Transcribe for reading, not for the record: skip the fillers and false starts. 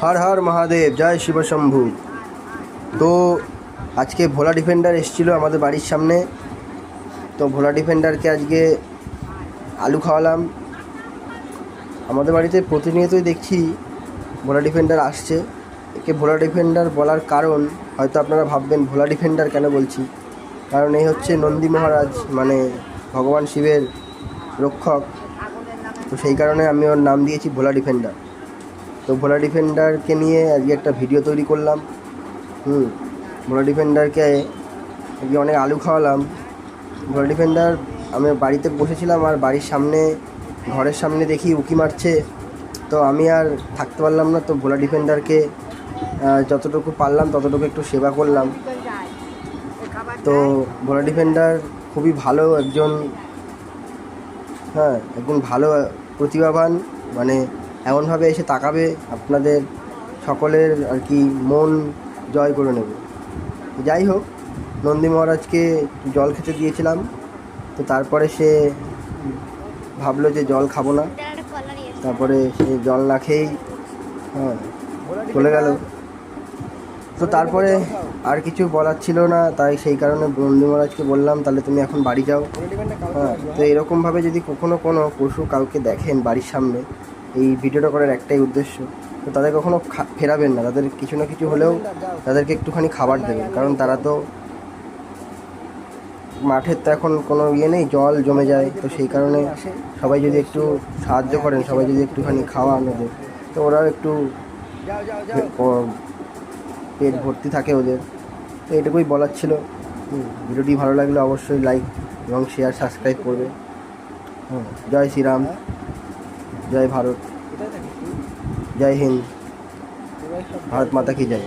হর হর মহাদেব, জয় শিব শম্ভু। তো আজকে ভোলা ডিফেন্ডার এসেছিলো আমাদের বাড়ির সামনে। তো ভোলা ডিফেন্ডারকে আজকে আলু খাওয়ালাম। আমাদের বাড়িতে প্রতিনিয়তই দেখছি ভোলা ডিফেন্ডার আসছে। একে ভোলা ডিফেন্ডার বলার কারণ হয়তো আপনারা ভাববেন ভোলা ডিফেন্ডার কেন বলছি, কারণ এই হচ্ছে নন্দী মহারাজ, মানে ভগবান শিবের রক্ষক। তো সেই কারণে আমি ওর নাম দিয়েছি ভোলা ডিফেন্ডার। তো ভোলা ডিফেন্ডারকে নিয়ে আজকে একটা ভিডিও তৈরি করলাম। ভোলা ডিফেন্ডারকে আজকে অনেক আলু খাওয়ালাম। ভোলা ডিফেন্ডার, আমি বাড়িতে বসেছিলাম আর বাড়ির সামনে, ঘরের সামনে দেখি উকি মারছে। তো আমি আর থাকতে পারলাম না, তো ভোলা ডিফেন্ডারকে যতটুকু পারলাম ততটুকু একটু সেবা করলাম। তো ভোলা ডিফেন্ডার খুবই ভালো একজন, একজন ভালো প্রতিভাবান, মানে এমনভাবে এসে তাকাবে আপনাদের সকলের আর কি মন জয় করে নেবে। যাই হোক, নন্দী মহারাজকে জল খেতে দিয়েছিলাম। তো তারপরে সে ভাবলো যে জল খাবো না, তারপরে সে জল না খেয়েই চলে গেল। তো তারপরে আর কিছু বলার ছিল না, তাই সেই কারণে নন্দী মহারাজকে বললাম তাহলে তুমি এখন বাড়ি যাও। তো এরকমভাবে যদি কখনো কোনো পশু কাউকে দেখেন বাড়ির সামনে, এই ভিডিওটা করার একটাই উদ্দেশ্য, তো তাদের কখনো ফেরাবেন না, তাদের কিছু না কিছু হলেও তাদেরকে একটুখানি খাবার দেবেন। কারণ তারা তো মাঠের তো এখন কোনো ইয়ে নেই, জল জমে যায়। তো সেই কারণে সবাই যদি একটু সাহায্য করেন, সবাই যদি একটুখানি খাওয়ান ওদের, তো ওরাও একটু পেট ভর্তি থাকে ওদের। তো এটুকুই বলার ছিল। ভিডিওটি ভালো লাগলে অবশ্যই লাইক এবং শেয়ার, সাবস্ক্রাইব করবে। জয় শ্রীরাম, জয় ভারত, জয় হিন্দ, ভারত মাতা কি জয়।